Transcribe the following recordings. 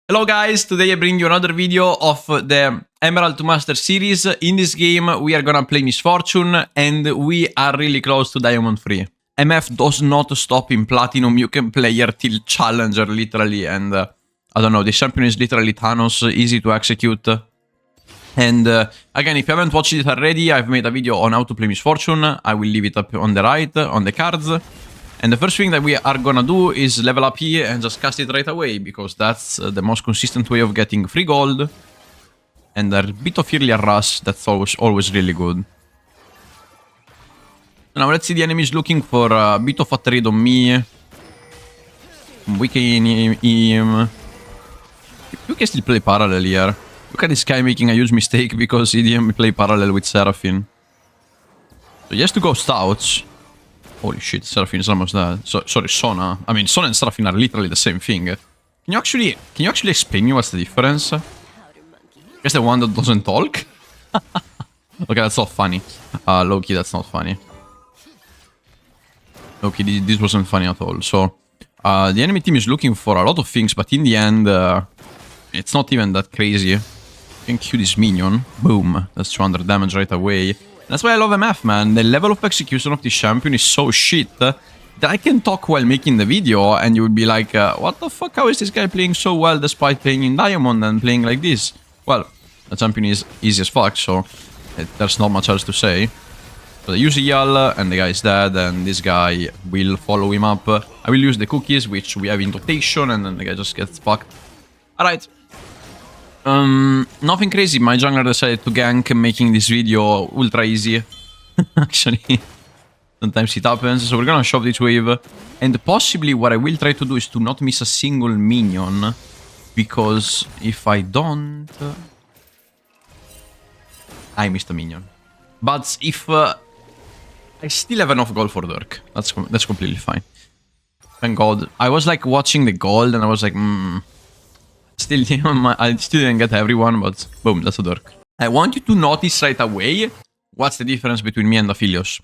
Hello guys, today I bring you another video of the Emerald to Master series. In this game we are gonna play Misfortune and we are really close to Diamond 3. MF does not stop in Platinum, you can play here till Challenger literally, and I don't know, the champion is literally Thanos, easy to execute. And again, if you haven't watched it already, I've made a video on how to play Misfortune. I will leave it up on the right, on the cards. And the first thing that we are gonna do is level up here and just cast it right away, because that's the most consistent way of getting free gold. And a bit of earlier rush, that's always really good. Now let's see, the enemy is looking for a bit of a trade on me. Weakening him. You can still play parallel here. Look at this guy making a huge mistake because he didn't play parallel with Seraphine. So he has to go Stouts. Holy shit, Seraphine is almost dead. Sorry, Sona. I mean, Sona and Seraphine are literally the same thing. Can you actually explain me what's the difference? I guess the one that doesn't talk? Okay, that's not funny. Low-key, that's not funny. Low-key, this wasn't funny at all. So, the enemy team is looking for a lot of things, but in the end, it's not even that crazy. You can Q this minion. Boom. That's 200 damage right away. That's why I love MF, man. The level of execution of this champion is so shit that I can talk while making the video and you would be like, what the fuck, how is this guy playing so well despite playing in Diamond and playing like this? Well, the champion is easy as fuck, so there's not much else to say. So they use Yal and the guy is dead and this guy will follow him up. I will use the cookies, which we have in rotation, and then the guy just gets fucked. Alright. Nothing crazy. My jungler decided to gank, making this video ultra easy. Actually, sometimes it happens. So we're gonna shove this wave. And possibly what I will try to do is to not miss a single minion. Because if I don't... I missed a minion. But if... I still have enough gold for Dirk. That's completely fine. Thank God. I was like watching the gold and I was like, Still, I still didn't get everyone, but boom, that's a Dirk. I want you to notice right away what's the difference between me and Aphelios.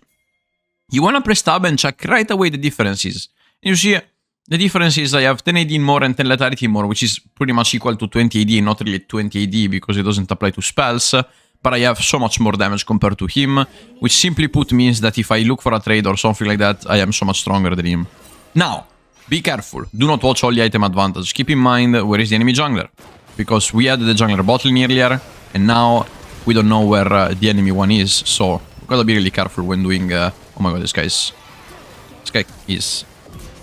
You wanna press tab and check right away the differences. You see, the difference is I have 10 AD more and 10 lethality more, which is pretty much equal to 20 AD, not really 20 AD because it doesn't apply to spells. But I have so much more damage compared to him, which simply put means that if I look for a trade or something like that, I am so much stronger than him. Now, be careful. Do not watch all the item advantage. Keep in mind where is the enemy jungler. Because we had the jungler bot lane earlier, and now we don't know where the enemy one is. So, we gotta be really careful when doing... oh my god, this guy is...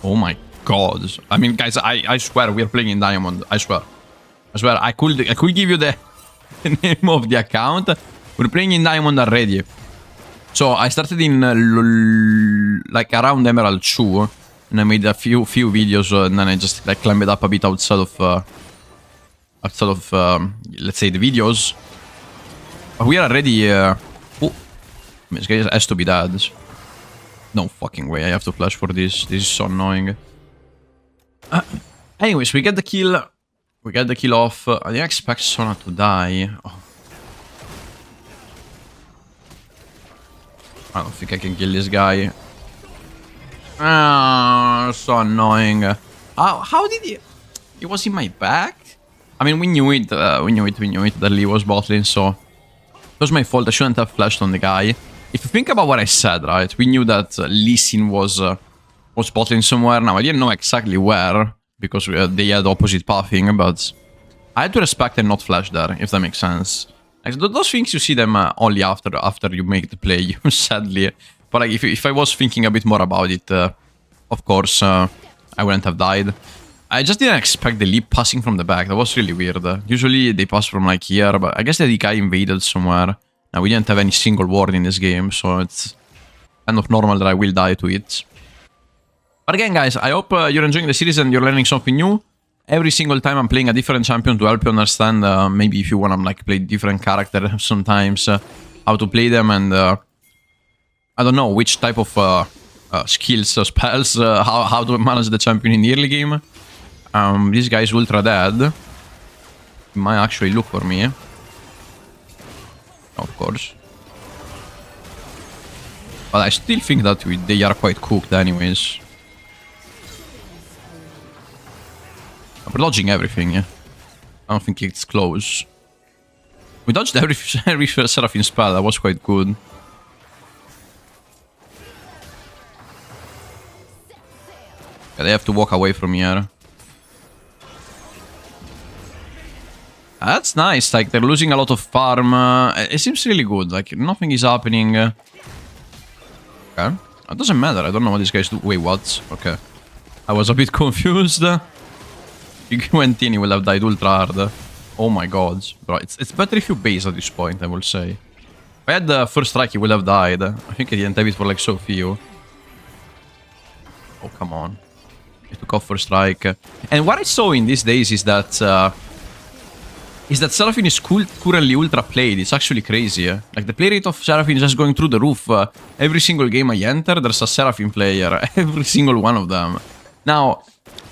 Oh my god. I mean, guys, I swear we are playing in Diamond. I swear. I could give you the name of the account. We're playing in Diamond already. So, I started in... like around Emerald 2. And I made a few videos, and then I just like climbed up a bit outside of let's say the videos. But we are already. Oh, this guy has to be dead. No fucking way! I have to flash for this. This is so annoying. Anyways, we get the kill. We get the kill off. I didn't expect Sona to die. Oh. I don't think I can kill this guy. Ah, so annoying. How did he... It was in my back? I mean, we knew it that Lee was bot lane, so... It was my fault, I shouldn't have flashed on the guy. If you think about what I said, right? We knew that Lee Sin was bot lane somewhere. Now, I didn't know exactly where, because they had opposite pathing, but... I had to respect and not flash there, if that makes sense. Like, those things you see them only after you make the play, sadly. But like, if I was thinking a bit more about it, of course, I wouldn't have died. I just didn't expect the leap passing from the back. That was really weird. Usually they pass from like here, but I guess the guy invaded somewhere. Now we didn't have any single ward in this game, so it's kind of normal that I will die to it. But again, guys, I hope you're enjoying the series and you're learning something new. Every single time I'm playing a different champion to help you understand, maybe if you want to like play different character sometimes, how to play them, and I don't know which type of skills, spells, how to manage the champion in the early game. This guy is ultra dead. He might actually look for me. Of course. But I still think that they are quite cooked anyways. We're dodging everything, yeah. I don't think it's close. We dodged every Seraphine spell. That was quite good. Yeah, they have to walk away from here. That's nice. Like, they're losing a lot of farm. It seems really good. Like, nothing is happening. Okay. It doesn't matter. I don't know what these guys do. Wait, what? Okay. I was a bit confused. You went in, he will have died ultra hard. Oh my god. Bro, it's better if you base at this point, I will say. If I had the first strike, he would have died. I think I didn't have it for like so few. Oh, come on. He took off first strike. And what I saw in these days is that Seraphine is currently ultra played. It's actually crazy. Like, the play rate of Seraphine is just going through the roof. Every single game I enter, there's a Seraphine player. Every single one of them. Now,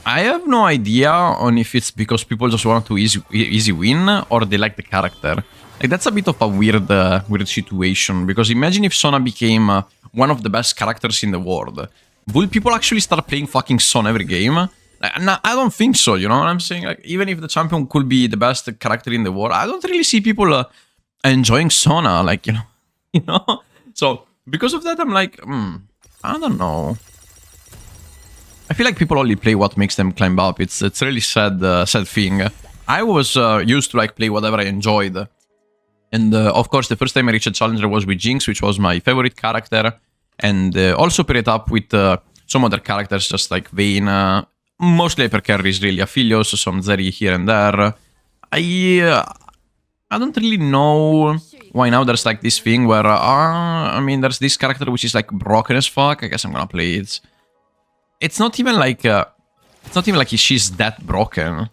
I have no idea on if it's because people just want to easy win or they like the character. Like, that's a bit of a weird situation. Because imagine if Sona became one of the best characters in the world. Will people actually start playing fucking Son every game? Like, no, I don't think so, you know what I'm saying? Like, even if the champion could be the best character in the world, I don't really see people enjoying Sona, like, you know? So, because of that, I'm like, I don't know. I feel like people only play what makes them climb up. It's really sad thing. I was used to, like, play whatever I enjoyed. And, of course, the first time I reached a challenger was with Jinx, which was my favorite character. And also pair it up with some other characters, just like Vayne. Mostly hyper carries, really. Aphelios, some Zeri here and there. I don't really know why now there's like this thing where, I mean, there's this character which is like broken as fuck. I guess I'm gonna play it. It's not even like, she's that broken. I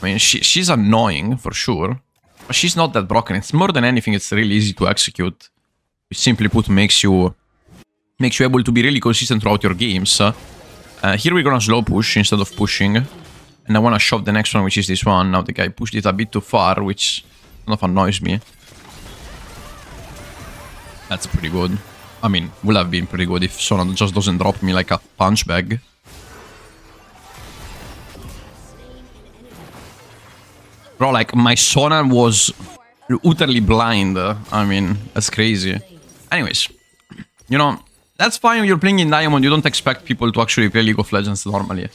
mean, she's annoying for sure, but she's not that broken. It's more than anything, it's really easy to execute. Which simply put makes you able to be really consistent throughout your games. Here we're gonna slow push instead of pushing. And I wanna shove the next one, which is this one. Now the guy pushed it a bit too far, which kind of annoys me. That's pretty good. I mean, would have been pretty good if Sona just doesn't drop me like a punch bag. Bro, like, my Sona was utterly blind. I mean, that's crazy. Anyways, you know, that's fine when you're playing in Diamond. You don't expect people to actually play League of Legends normally.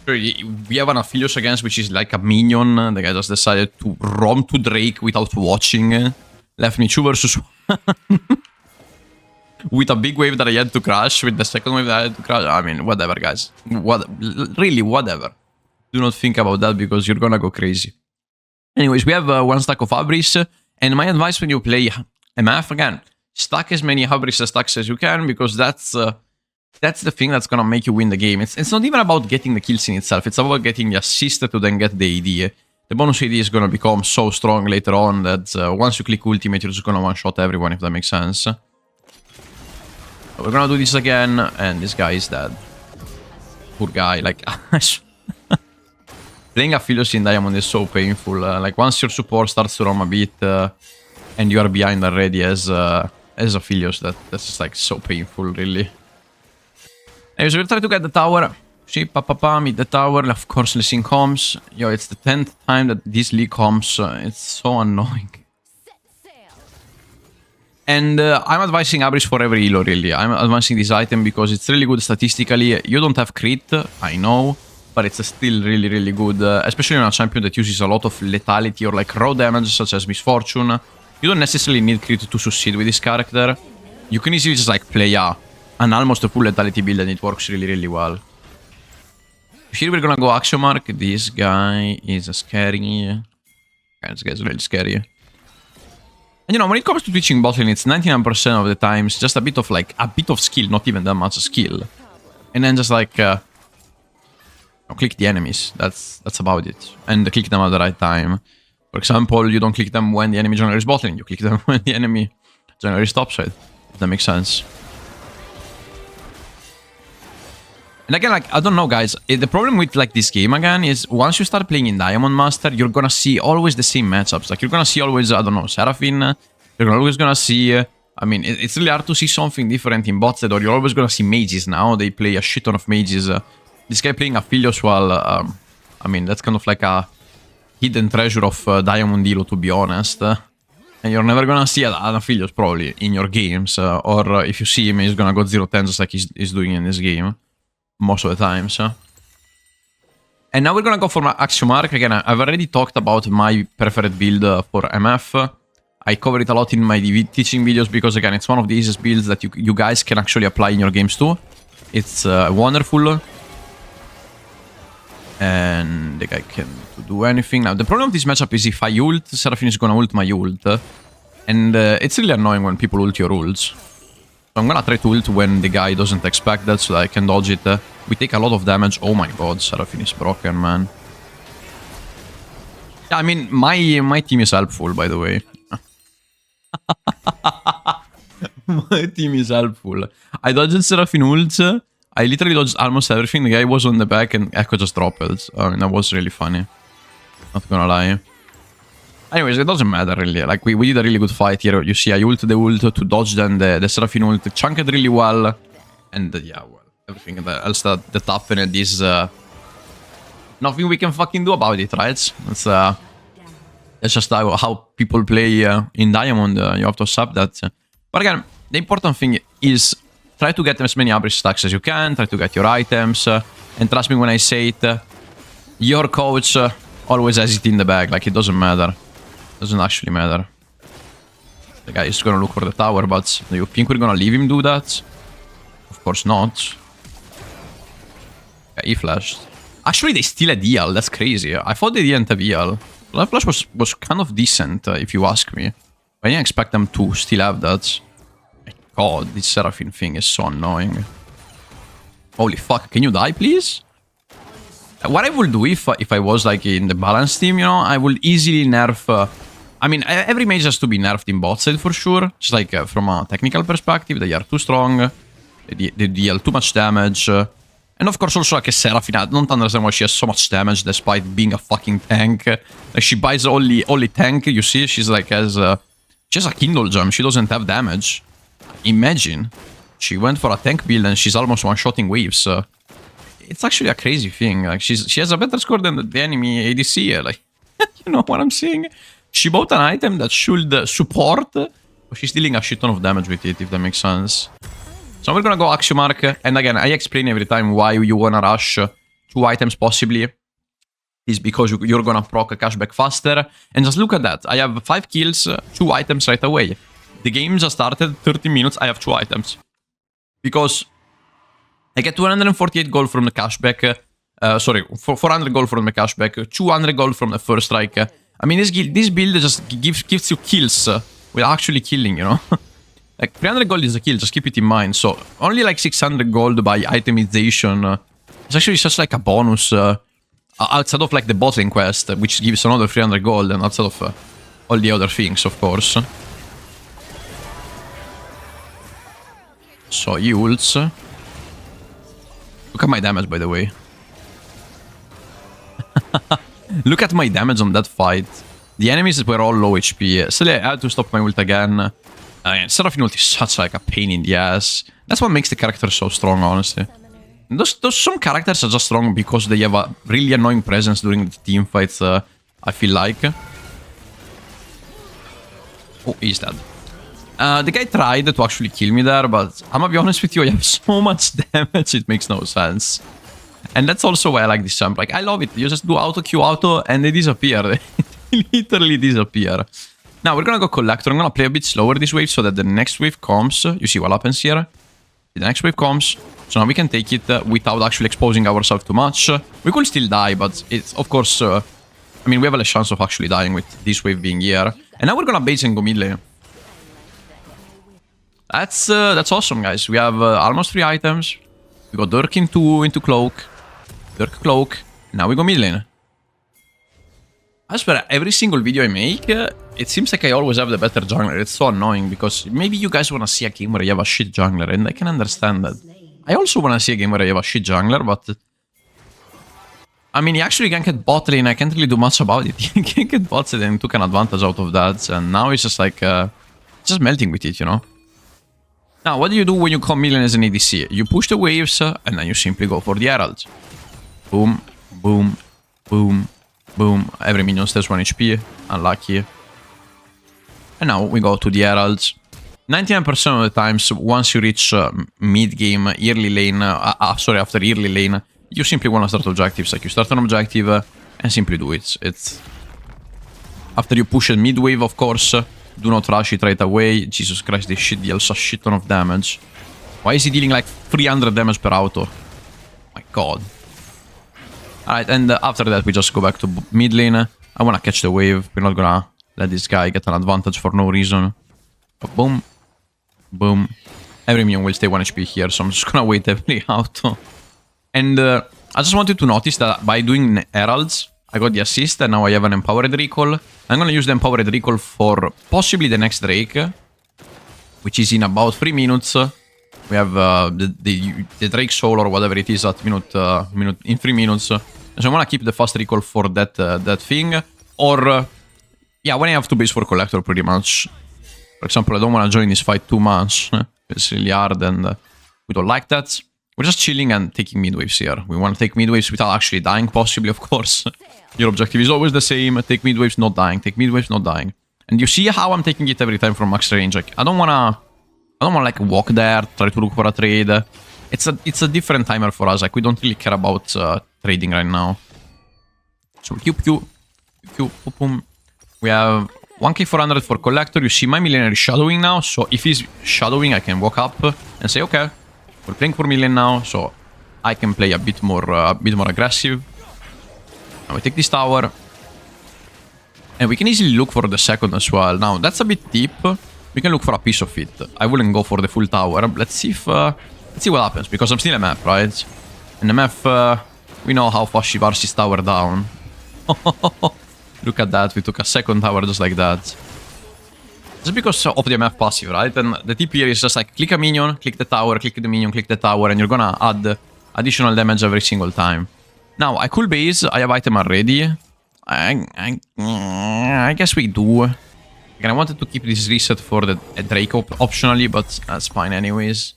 We have an Aphelios against, which is like a minion. The guy just decided to roam to Drake without watching. Left me 2 versus 1. With a big wave that I had to crash. With the second wave that I had to crash. I mean, whatever, guys. Really, whatever. Do not think about that because you're gonna go crazy. Anyways, we have 1 stack of Hubris. And my advice when you play MF, again, stack as many Hubris stacks as you can, because that's the thing that's gonna make you win the game. It's not even about getting the kills in itself. It's about getting the assist to then get the AD. The bonus AD is gonna become so strong later on that once you click ultimate, you're just gonna one-shot everyone, if that makes sense. So we're gonna do this again, and this guy is dead. Poor guy, like... Playing Aphelios in Diamond is so painful. Like, once your support starts to roam a bit, and you are behind already as Aphelios, that's just like so painful, really. Anyways, we'll try to get the tower. See, meet the tower. Of course, Lee Sin comes. Yo, it's the 10th time that this Lee comes. It's so annoying. And I'm advising Hubris for every elo, really. I'm advancing this item because it's really good statistically. You don't have crit, I know, but it's still really, really good. Especially on a champion that uses a lot of lethality or like raw damage, such as Misfortune. You don't necessarily need crit to succeed with this character. You can easily just like play an almost a full lethality build and it works really, really well. Here we're gonna go Action Mark. This guy is scary. Okay, this guy's really scary. And you know, when it comes to twitching bot lane, it's 99% of the times just a bit of skill, not even that much skill. And then just like click the enemies. That's about it. And click them at the right time. For example, you don't click them when the enemy jungler is bot lane. You click them when the enemy jungler is topside. If that makes sense. And again, like, I don't know, guys. The problem with, like, this game, again, is once you start playing in Diamond Master, you're gonna see always the same matchups. Like, you're gonna see always, I don't know, Seraphine. You're always gonna see... I mean, it's really hard to see something different in bot side, or you're always gonna see mages now. They play a shit ton of mages. This guy playing Aphelios while... I mean, that's kind of like a hidden treasure of Diamond Elo, to be honest. And you're never gonna see an affiliate probably in your games. Or if you see him, he's gonna go 0-10 just like he's doing in this game. Most of the times. And now we're gonna go for my Axiom Arc. Again, I've already talked about my preferred build for MF. I cover it a lot in my teaching videos because, again, it's one of the easiest builds that you guys can actually apply in your games too. It's wonderful. And the guy can do anything. Now, the problem with this matchup is if I ult, Seraphine is gonna ult my ult. And it's really annoying when people ult your ults. So I'm gonna try to ult when the guy doesn't expect that so that I can dodge it. We take a lot of damage. Oh my god, Seraphine is broken, man. Yeah, I mean, my team is helpful, by the way. My team is helpful. I dodged Seraphine ult. I literally dodged almost everything. The guy was on the back and Echo just dropped it. I mean, that was really funny. Not gonna lie. Anyways, it doesn't matter really. Like, we did a really good fight here. You see, I ult the ult to dodge then the Seraphine ult. Chunked really well. And yeah, well, everything else that happened is nothing we can fucking do about it, right? That's just how people play in Diamond. You have to accept that. But again, the important thing is try to get as many average stacks as you can. Try to get your items. And trust me when I say it, your coach always has it in the bag. Like, it doesn't matter. Doesn't actually matter. The guy is gonna look for the tower, but do you think we're gonna leave him do that? Of course not. Yeah, he flashed. Actually, they still had EL. That's crazy. I thought they didn't have EL. That flash was kind of decent, if you ask me. I didn't expect them to still have that. My god, this Seraphine thing is so annoying. Holy fuck, can you die, please? What I would do if I was, like, in the balance team, you know, I would easily nerf... I mean, every mage has to be nerfed in bot side for sure. Just like, from a technical perspective, they are too strong. They deal too much damage. And of course also like a Seraphine, I don't understand why she has so much damage despite being a fucking tank. Like she buys only tank, you see, she's like she has a Kindle Gem, she doesn't have damage. Imagine. She went for a tank build and she's almost one-shotting waves. It's actually a crazy thing. Like she has a better score than the enemy ADC. Like, you know what I'm saying? She bought an item that should support, but she's dealing a shit ton of damage with it, if that makes sense. So we're gonna go Axiom Arc, and again, I explain every time why you wanna rush 2 items possibly. Is because you're gonna proc a cashback faster. And just look at that, I have 5 kills, 2 items right away. The game just started, 30 minutes, I have 2 items. Because I get 248 gold from the cashback, sorry, 400 gold from the cashback, 200 gold from the first strike. I mean, this build just gives you kills without actually killing, you know? Like, 300 gold is a kill, just keep it in mind. So, only like 600 gold by itemization. It's actually just like a bonus outside of like the bottling quest, which gives another 300 gold, and outside of all the other things, of course. So, he ults. Look at my damage, by the way. Look at my damage on that fight. The enemies were all low HP. So I had to stop my ult again. Seraphine ult is such like a pain in the ass. That's what makes the character so strong, honestly. Some characters are just strong because they have a really annoying presence during the team fights, I feel like. Oh, he's dead. The guy tried to actually kill me there, but I'm gonna be honest with you, I have so much damage, it makes no sense. And that's also why I like this jump. Like, I love it. You just do auto, Q auto, and they disappear. They literally disappear. Now, we're gonna go Collector. I'm gonna play a bit slower this wave so that the next wave comes. You see what happens here? The next wave comes. So now we can take it without actually exposing ourselves too much. We could still die, but it's, of course... I mean, we have a less chance of actually dying with this wave being here. And now we're gonna base and go mid lane. That's awesome, guys. We have almost 3 items. We got Dirk into Cloak. Dirk Cloak. Now we go mid lane. I swear, every single video I make, it seems like I always have the better jungler. It's so annoying because maybe you guys want to see a game where you have a shit jungler, and I can understand that. I also want to see a game where I have a shit jungler, but... I mean, he actually can get bot lane, I can't really do much about it. He can get bot lane and took an advantage out of that, and now it's just like... just melting with it, you know? Now, what do you do when you come mid lane as an ADC? You push the waves, and then you simply go for the Herald. Boom, boom, boom, Boom. Every minion stays 1 HP. Unlucky. And now we go to the Heralds. 99% of the times, once you reach mid-game, early lane, sorry, after early lane, you simply want to start objectives. Like, you start an objective and simply do it. It's... After you push a mid-wave, of course, do not rush it right away. Jesus Christ, this shit deals a shit ton of damage. Why is he dealing like 300 damage per auto? My god. Alright, and after that, we just go back to mid lane. I want to catch the wave. We're not gonna let this guy get an advantage for no reason. But boom. Boom. Every minion will stay 1 HP here, so I'm just gonna wait every auto. And I just wanted to notice that by doing Heralds, I got the assist, and now I have an Empowered Recall. I'm gonna use the Empowered Recall for possibly the next Drake, which is in about 3 minutes. We have the Drake Soul or whatever it is at in 3 minutes. So I'm gonna keep the fast recall for that thing. Or, yeah, when I have to base for Collector pretty much. For example, I don't want to join this fight too much. It's really hard and we don't like that. We're just chilling and taking mid-waves here. We want to take mid-waves without actually dying, possibly, of course. Your objective is always the same. Take mid-waves, not dying. Take mid-waves, not dying. And you see how I'm taking it every time from max range. Like, I don't wanna like walk there, try to look for a trade. It's a different timer for us. Like, we don't really care about trading right now. So Q, boom. We have 1k400 for Collector. You see my Millionaire is shadowing now. So if he's shadowing, I can walk up and say, okay, we're playing for million now, so I can play a bit more aggressive. Now we take this tower. And we can easily look for the second as well. Now, that's a bit deep. We can look for a piece of it. I wouldn't go for the full tower. Let's see if... let's see what happens, because I'm still MF, right? And MF, we know how fast she bars his tower down. Look at that, we took a second tower just like that. Just because of the MF passive, right? And the tip here is just like, click a minion, click the tower, click the minion, click the tower, and you're gonna add additional damage every single time. Now, I could base, I have item already. I guess we do. Again, I wanted to keep this reset for the Drake optionally, but that's fine anyways.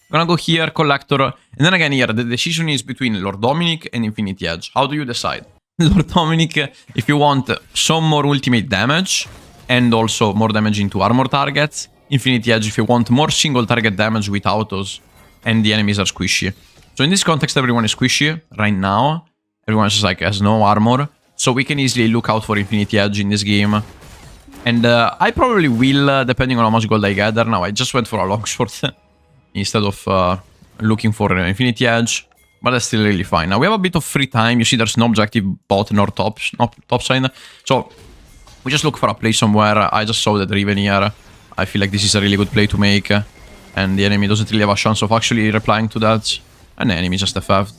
I'm gonna go here, Collector, and then again here, the decision is between Lord Dominic and Infinity Edge. How do you decide? Lord Dominic, if you want some more ultimate damage, and also more damage into armor targets. Infinity Edge if you want more single target damage with autos, and the enemies are squishy. So in this context, everyone is squishy right now. Everyone just like has no armor. So we can easily look out for Infinity Edge in this game. And I probably will, depending on how much gold I gather. Now, I just went for a longsword instead of looking for Infinity Edge. But that's still really fine. Now, we have a bit of free time. You see there's no objective bot nor top side. So, we just look for a play somewhere. I just saw that Riven here. I feel like this is a really good play to make. And the enemy doesn't really have a chance of actually replying to that. And the enemy just FF'd.